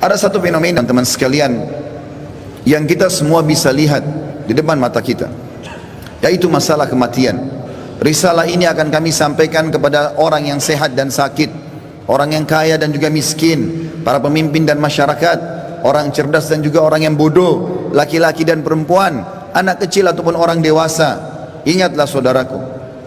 Ada satu fenomena teman sekalian yang kita semua bisa lihat di depan mata kita, yaitu masalah kematian. Risalah ini akan kami sampaikan kepada orang yang sehat dan sakit, orang yang kaya dan juga miskin, para pemimpin dan masyarakat, orang cerdas dan juga orang yang bodoh, laki-laki dan perempuan, anak kecil ataupun orang dewasa. Ingatlah saudaraku,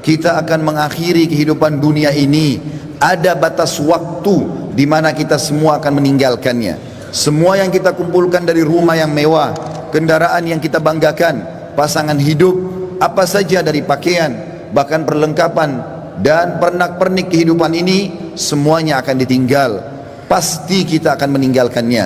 kita akan mengakhiri kehidupan dunia ini. Ada batas waktu di mana kita semua akan meninggalkannya. Semua yang kita kumpulkan dari rumah yang mewah, kendaraan yang kita banggakan, pasangan hidup, apa saja dari pakaian, bahkan perlengkapan dan pernak-pernik kehidupan ini, semuanya akan ditinggal. Pasti kita akan meninggalkannya.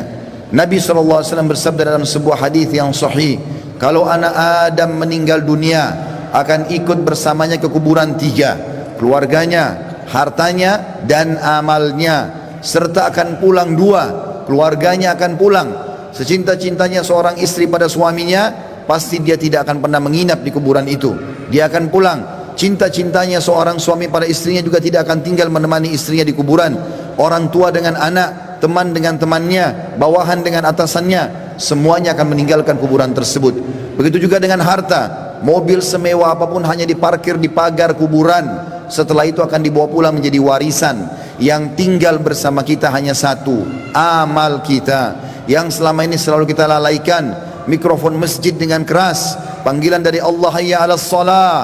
Nabi SAW bersabda dalam sebuah hadis yang sahih, kalau anak Adam meninggal dunia, akan ikut bersamanya ke kuburan tiga: keluarganya, hartanya, dan amalnya, serta akan pulang dua, keluarganya akan pulang. Secinta-cintanya seorang istri pada suaminya, pasti dia tidak akan pernah menginap di kuburan itu, dia akan pulang. Cinta-cintanya seorang suami pada istrinya juga tidak akan tinggal menemani istrinya di kuburan. Orang tua dengan anak, teman dengan temannya, bawahan dengan atasannya, semuanya akan meninggalkan kuburan tersebut. Begitu juga dengan harta, mobil semewah apapun hanya diparkir di pagar kuburan. Setelah itu akan dibawa pulang menjadi warisan. Yang tinggal bersama kita hanya satu, amal kita, yang selama ini selalu kita lalaikan. Mikrofon masjid dengan keras, panggilan dari Allah, hayya 'alas shalah,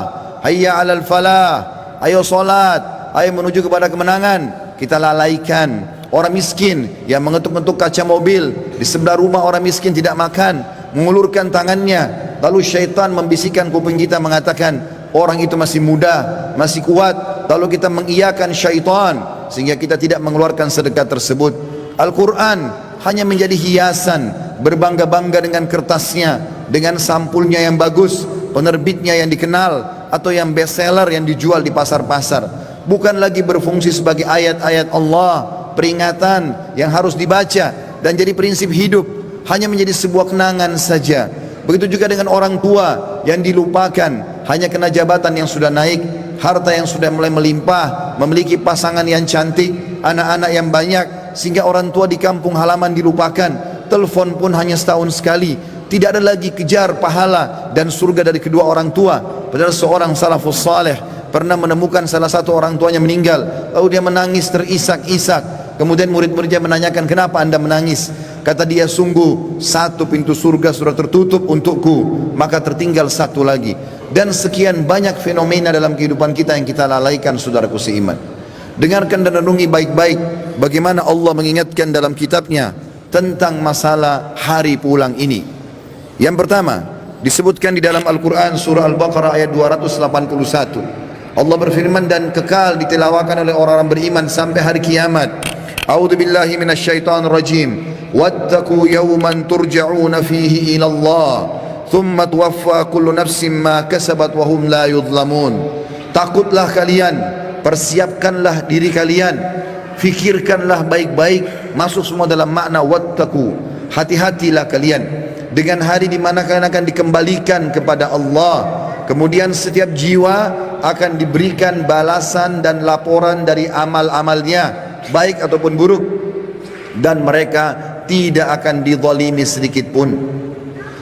hayya 'alal falah, ayo salat, ayo menuju kepada kemenangan, kita lalaikan. Orang miskin yang mengetuk-ngetuk kaca mobil di sebelah rumah orang miskin tidak makan, mengulurkan tangannya, lalu syaitan membisikkan kuping kita mengatakan orang itu masih muda, masih kuat, lalu kita mengiyakan syaitan sehingga kita tidak mengeluarkan sedekah tersebut. Al-Quran hanya menjadi hiasan, berbangga-bangga dengan kertasnya, dengan sampulnya yang bagus, penerbitnya yang dikenal, atau yang bestseller yang dijual di pasar-pasar. Bukan lagi berfungsi sebagai ayat-ayat Allah, peringatan yang harus dibaca dan jadi prinsip hidup, hanya menjadi sebuah kenangan saja. Begitu juga dengan orang tua yang dilupakan, hanya kena jabatan yang sudah naik, harta yang sudah mulai melimpah, memiliki pasangan yang cantik, anak-anak yang banyak, sehingga orang tua di kampung halaman dilupakan. Telepon pun hanya setahun sekali. Tidak ada lagi kejar pahala dan surga dari kedua orang tua. Padahal seorang salafus saleh pernah menemukan salah satu orang tuanya meninggal, lalu dia menangis terisak-isak. Kemudian murid-muridnya menanyakan, kenapa anda menangis? Kata dia, sungguh satu pintu surga sudah tertutup untukku, maka tertinggal satu lagi. Dan sekian banyak fenomena dalam kehidupan kita yang kita lalaikan, saudaraku seiman. Dengarkan dan renungi baik-baik bagaimana Allah mengingatkan dalam kitabnya tentang masalah hari pulang ini. Yang pertama disebutkan di dalam Al-Quran surah Al-Baqarah ayat 281. Allah berfirman, dan kekal ditilawakan oleh orang-orang beriman sampai hari kiamat. A'udzu billahi minasyaitonir rajim. Wattaqu yawman turja'una fihi ila Allah, thumma tuwaffa kullu nafsin ma kasabat wa hum la yudhlamun. Takutlah kalian, persiapkanlah diri kalian, fikirkanlah baik-baik, masuk semua dalam makna wattaqu. Hati-hatilah kalian dengan hari di mana kalian akan dikembalikan kepada Allah. Kemudian setiap jiwa akan diberikan balasan dan laporan dari amal-amalnya, baik ataupun buruk, dan mereka tidak akan dizalimi sedikit pun.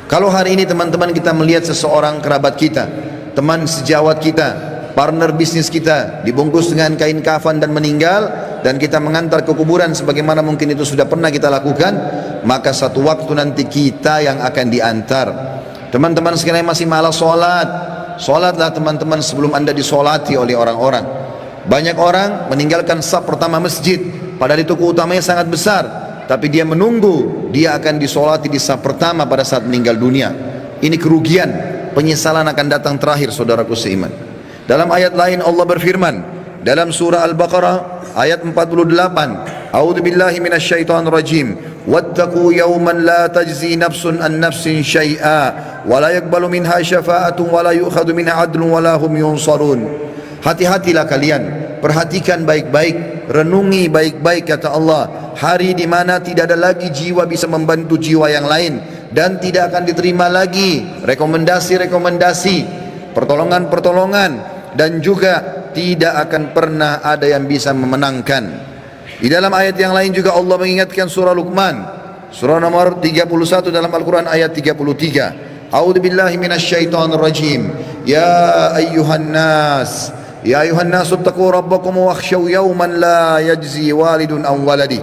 Kalau hari ini teman-teman kita melihat seseorang kerabat kita, teman sejawat kita, partner bisnis kita dibungkus dengan kain kafan dan meninggal, dan kita mengantar ke kuburan sebagaimana mungkin itu sudah pernah kita lakukan, maka satu waktu nanti kita yang akan diantar. Teman-teman sekalian masih malas sholat, sholatlah teman-teman sebelum anda disolati oleh orang-orang. Banyak orang meninggalkan saf pertama masjid, padahal itu keutamanya sangat besar, tapi dia menunggu dia akan disolati di saf pertama pada saat meninggal dunia. Ini kerugian, penyesalan akan datang terakhir, saudaraku seiman. Dalam ayat lain Allah berfirman dalam surah Al-Baqarah ayat 48, A'udzu billahi minasyaitonir rajim. Wattaqu yawman la tajzi nafsun an nafsin syai'a wa la yaqbalu minha syafa'atun wa la yu'khadhu minha 'adlun wa la hum yunsarun. Hati-hatilah kalian, perhatikan baik-baik, renungi baik-baik, kata Allah, hari di mana tidak ada lagi jiwa bisa membantu jiwa yang lain, dan tidak akan diterima lagi rekomendasi-rekomendasi, pertolongan-pertolongan, dan juga tidak akan pernah ada yang bisa memenangkan. Di dalam ayat yang lain juga Allah mengingatkan surah Luqman surah nomor 31 dalam Al-Quran ayat 33. A'udzu billahi minasyaitonir rajim. Ya ayyuhan nas, ya ayyuhan nas ittaqu rabbakum wakhshaw yawman la yajzi walidun an waladi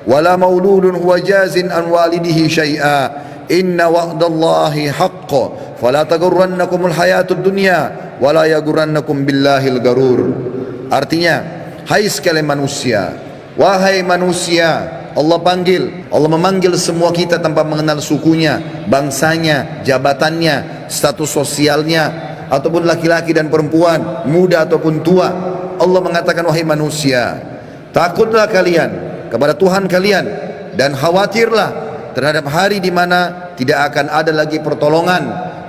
wala mauludun huwa jazin an walidihi syai'a inna wa'dallahi haqqun fala taghurrannakumul hayatud dunya wala yaghurrannakum billahil garur. Artinya, hai sekalian manusia, wahai manusia, Allah panggil, Allah memanggil semua kita tanpa mengenal sukunya, bangsanya, jabatannya, status sosialnya, ataupun laki-laki dan perempuan, muda ataupun tua. Allah mengatakan, wahai manusia, takutlah kalian kepada Tuhan kalian dan khawatirlah terhadap hari di mana tidak akan ada lagi pertolongan,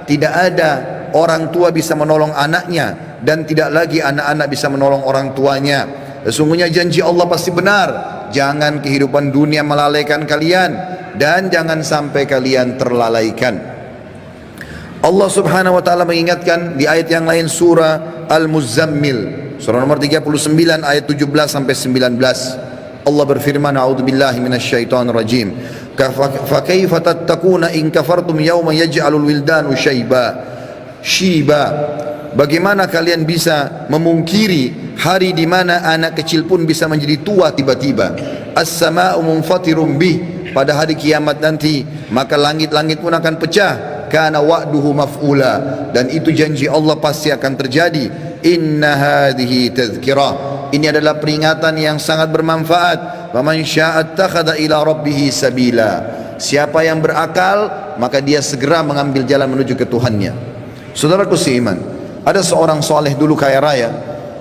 tidak ada orang tua bisa menolong anaknya, dan tidak lagi anak-anak bisa menolong orang tuanya. Sesungguhnya janji Allah pasti benar. Jangan kehidupan dunia melalaikan kalian, dan jangan sampai kalian terlalaikan. Allah subhanahu wa ta'ala mengingatkan di ayat yang lain, surah Al-Muzammil, surah nomor 39 ayat 17 sampai 19. Allah berfirman, a'udzubillahi minasyaitonir rajim. Fa kaifa tattaquna in kafartum yawma yaj'alul wildanu shiba. Bagaimana kalian bisa memungkiri hari di mana anak kecil pun bisa menjadi tua tiba-tiba? As-sama'u munfatirum bih, pada hari kiamat nanti maka langit-langit pun akan pecah. Kana wa'duhu maf'ula, dan itu janji Allah pasti akan terjadi. Inna hadhihi tadhkirah, ini adalah peringatan yang sangat bermanfaat. Faman syaa'a ittakhadha ila rabbih sabila, siapa yang berakal maka dia segera mengambil jalan menuju ke Tuhannya. Saudaraku seiman, ada seorang soleh dulu kaya raya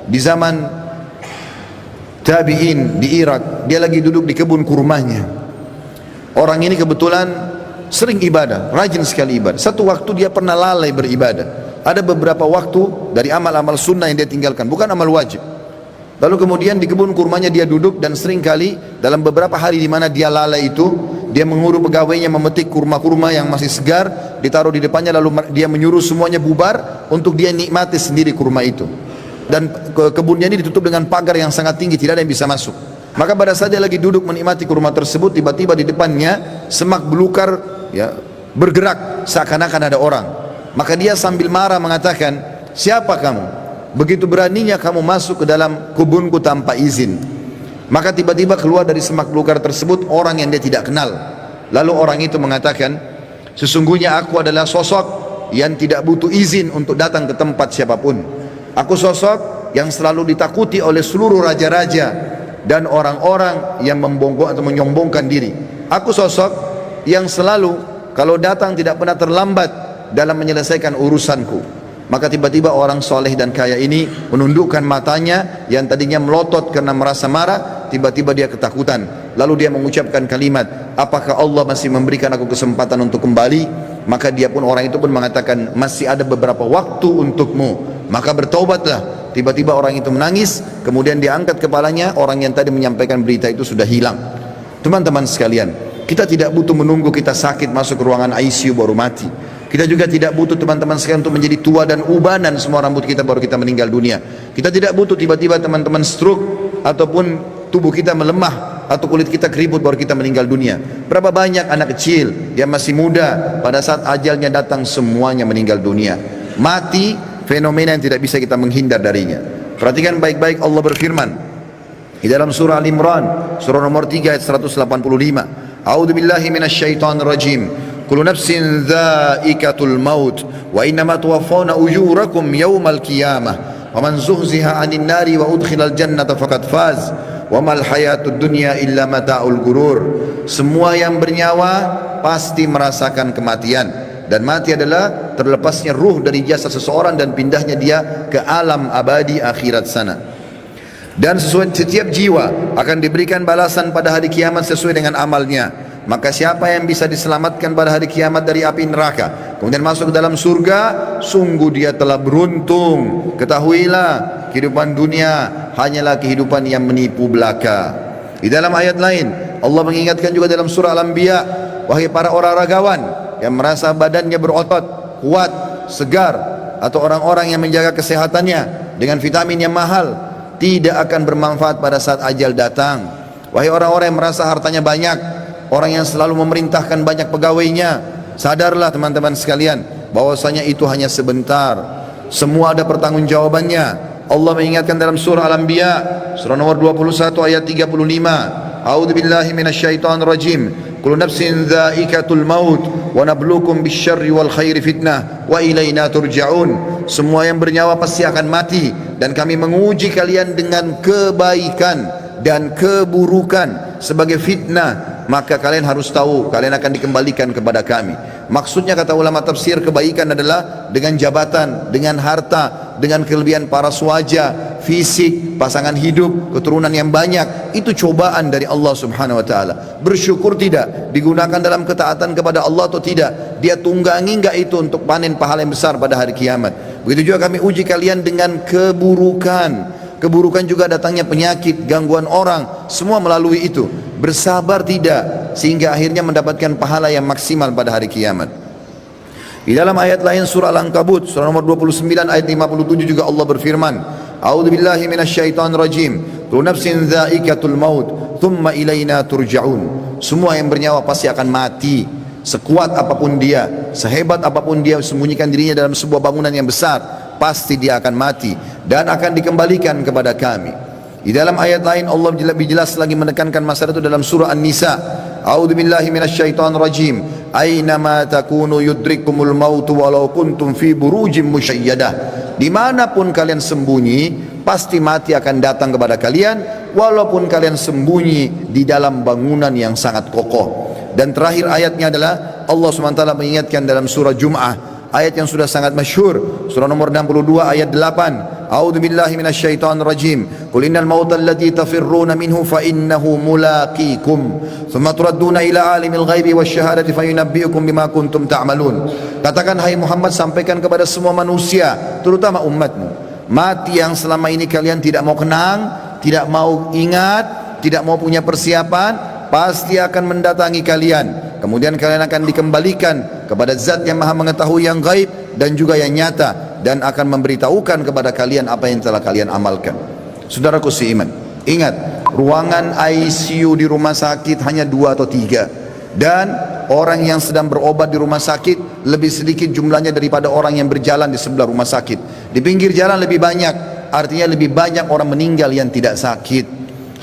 di zaman tabi'in di Irak. Dia lagi duduk di kebun kurmanya. Orang ini kebetulan sering ibadah, rajin sekali ibadah. Satu waktu dia pernah lalai beribadah. Ada beberapa waktu dari amal-amal sunnah yang dia tinggalkan, bukan amal wajib. Lalu kemudian di kebun kurmanya dia duduk, dan sering kali dalam beberapa hari di mana dia lalai itu, dia mengurus pegawainya memetik kurma-kurma yang masih segar, ditaruh di depannya, lalu dia menyuruh semuanya bubar untuk dia nikmati sendiri kurma itu. Dan kebunnya ini ditutup dengan pagar yang sangat tinggi, tidak ada yang bisa masuk. Maka pada saat dia lagi duduk menikmati kurma tersebut, tiba-tiba di depannya semak belukar ya bergerak seakan-akan ada orang. Maka dia sambil marah mengatakan, siapa kamu? Begitu beraninya kamu masuk ke dalam kebunku tanpa izin. Maka tiba-tiba keluar dari semak belukar tersebut orang yang dia tidak kenal. Lalu orang itu mengatakan, sesungguhnya aku adalah sosok yang tidak butuh izin untuk datang ke tempat siapapun. Aku sosok yang selalu ditakuti oleh seluruh raja-raja dan orang-orang yang membongkok atau menyombongkan diri. Aku sosok yang selalu kalau datang tidak pernah terlambat dalam menyelesaikan urusanku. Maka tiba-tiba orang soleh dan kaya ini menundukkan matanya yang tadinya melotot karena merasa marah, tiba-tiba dia ketakutan. Lalu dia mengucapkan kalimat, apakah Allah masih memberikan aku kesempatan untuk kembali? Maka dia pun, orang itu pun mengatakan, masih ada beberapa waktu untukmu, maka bertaubatlah. Tiba-tiba orang itu menangis, kemudian dia angkat kepalanya, orang yang tadi menyampaikan berita itu sudah hilang. Teman-teman sekalian, kita tidak butuh menunggu kita sakit masuk ke ruangan ICU baru mati. Kita juga tidak butuh teman-teman sekalian untuk menjadi tua dan ubanan semua rambut kita baru kita meninggal dunia. Kita tidak butuh tiba-tiba teman-teman stroke ataupun tubuh kita melemah atau kulit kita keriput baru kita meninggal dunia. Berapa banyak anak kecil yang masih muda pada saat ajalnya datang semuanya meninggal dunia. Mati fenomena yang tidak bisa kita menghindar darinya. Perhatikan baik-baik, Allah berfirman di dalam surah Al-Imran, surah nomor 3 ayat 185. A'udzubillahi minasyaitonir rajim. Kullu nafsin dha'iqatul maut wa innama tuwaffawna ujurakum yawmal qiyamah wa man zuhziha 'anil nari wa udkhilal jannata faqad faz wa mal hayatud dunya illa mata'ul gurur. Semua yang bernyawa pasti merasakan kematian, dan mati adalah terlepasnya ruh dari jasad seseorang dan pindahnya dia ke alam abadi akhirat sana. Dan setiap jiwa akan diberikan balasan pada hari kiamat sesuai dengan amalnya. Maka siapa yang bisa diselamatkan pada hari kiamat dari api neraka kemudian masuk ke dalam surga, sungguh dia telah beruntung. Ketahuilah, kehidupan dunia hanyalah kehidupan yang menipu belaka. Di dalam ayat lain Allah mengingatkan juga dalam surah Al-Anbiya, wahai para orang ragawan yang merasa badannya berotot, kuat, segar, atau orang-orang yang menjaga kesehatannya dengan vitamin yang mahal, tidak akan bermanfaat pada saat ajal datang. Wahai orang-orang yang merasa hartanya banyak, orang yang selalu memerintahkan banyak pegawainya. Sadarlah teman-teman sekalian, bahwasanya itu hanya sebentar. Semua ada pertanggungjawabannya. Allah mengingatkan dalam surah Al-Anbiya, surah nomor 21 ayat 35. A'udzubillahi minasyaitonir rajim. Kullu nafsin dha'iqatul maut wa nabluukum bisyarri wal khairi fitnah wa ilaina turja'un. Semua yang bernyawa pasti akan mati, dan kami menguji kalian dengan kebaikan dan keburukan sebagai fitnah. Maka kalian harus tahu kalian akan dikembalikan kepada kami. Maksudnya kata ulama tafsir, kebaikan adalah dengan jabatan, dengan harta, dengan kelebihan paras wajah, fisik, pasangan hidup, keturunan yang banyak. Itu cobaan dari Allah subhanahu wa ta'ala. Bersyukur tidak? Digunakan dalam ketaatan kepada Allah atau tidak? Dia tunggangi enggak itu untuk panen pahala yang besar pada hari kiamat? Begitu juga kami uji kalian dengan keburukan. Keburukan juga datangnya penyakit, gangguan orang, semua melalui itu. Bersabar tidak, sehingga akhirnya mendapatkan pahala yang maksimal pada hari kiamat. Di dalam ayat lain surah Al-Ankabut, surah nomor 29 ayat 57 juga Allah berfirman, A'udzubillahi minasyaitonir rajim. Kullu nafsin dha'iqatul maut, thumma ilaina turja'un. Semua yang bernyawa pasti akan mati. Sekuat apapun dia, sehebat apapun dia sembunyikan dirinya dalam sebuah bangunan yang besar, pasti dia akan mati dan akan dikembalikan kepada kami. Di dalam ayat lain Allah lebih jelas lagi menekankan masalah itu dalam surah An-Nisa. A'udzubillahi minasyaitonir rajim. Ainama takunu yudrikumul maut walau kuntum fi burujim musyayyadah. Dimanapun kalian sembunyi, pasti mati akan datang kepada kalian, walaupun kalian sembunyi di dalam bangunan yang sangat kokoh. Dan terakhir ayatnya adalah Allah SWT mengingatkan dalam surah Jum'ah, ayat yang sudah sangat masyhur, surah nomor 62 ayat 8. A'udzubillahi minasyaitonir rajim. Qul innal mauta alladzi tafirruna minhu fa innahu mulaqikum thumma turadduna ila alimil ghaibi wasyahadati fayunabbiukum bima kuntum ta'malun. Katakan hai Muhammad, sampaikan kepada semua manusia, terutama umatmu, mati yang selama ini kalian tidak mau kenang, tidak mau ingat, tidak mau punya persiapan, pasti akan mendatangi kalian. Kemudian kalian akan dikembalikan kepada zat yang maha mengetahui yang gaib dan juga yang nyata, dan akan memberitahukan kepada kalian apa yang telah kalian amalkan. Saudaraku seiman, ingat, ruangan ICU di rumah sakit hanya 2 atau 3, dan orang yang sedang berobat di rumah sakit lebih sedikit jumlahnya daripada orang yang berjalan di sebelah rumah sakit. Di pinggir jalan lebih banyak, artinya lebih banyak orang meninggal yang tidak sakit.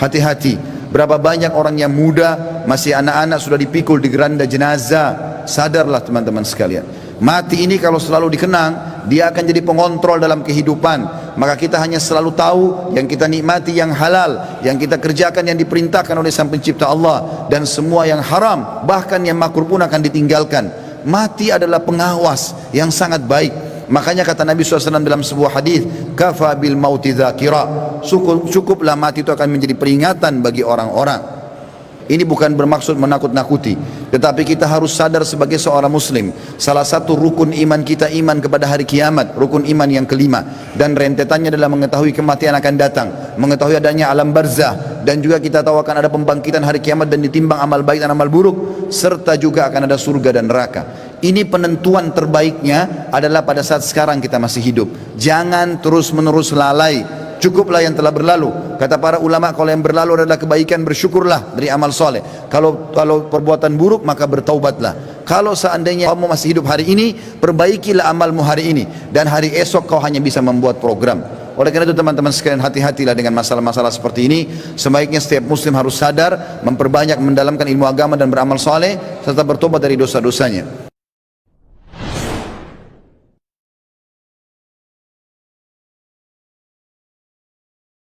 Hati-hati. Berapa banyak orang yang muda, masih anak-anak sudah dipikul di geranda jenazah. Sadarlah teman-teman sekalian, mati ini kalau selalu dikenang, dia akan jadi pengontrol dalam kehidupan. Maka kita hanya selalu tahu yang kita nikmati yang halal, yang kita kerjakan yang diperintahkan oleh Sang Pencipta Allah, dan semua yang haram, bahkan yang makruh pun akan ditinggalkan. Mati adalah pengawas yang sangat baik. Makanya kata Nabi SAW dalam sebuah hadis, kafa bil mauti dzakira. Cukuplah mati itu akan menjadi peringatan bagi orang-orang. Ini bukan bermaksud menakut-nakuti, tetapi kita harus sadar sebagai seorang muslim, salah satu rukun iman kita iman kepada hari kiamat, rukun iman yang kelima, dan rentetannya adalah mengetahui kematian akan datang, mengetahui adanya alam barzah, dan juga kita tahu akan ada pembangkitan hari kiamat dan ditimbang amal baik dan amal buruk, serta juga akan ada surga dan neraka. Ini penentuan terbaiknya adalah pada saat sekarang kita masih hidup. Jangan terus-menerus lalai. Cukuplah yang telah berlalu. Kata para ulama, kalau yang berlalu adalah kebaikan, bersyukurlah dari amal soleh. Kalau perbuatan buruk, maka bertaubatlah. Kalau seandainya kamu masih hidup hari ini, perbaikilah amalmu hari ini, dan hari esok kau hanya bisa membuat program. Oleh karena itu teman-teman sekalian, hati-hatilah dengan masalah-masalah seperti ini. Sebaiknya setiap muslim harus sadar, memperbanyak mendalamkan ilmu agama dan beramal soleh, serta bertobat dari dosa-dosanya.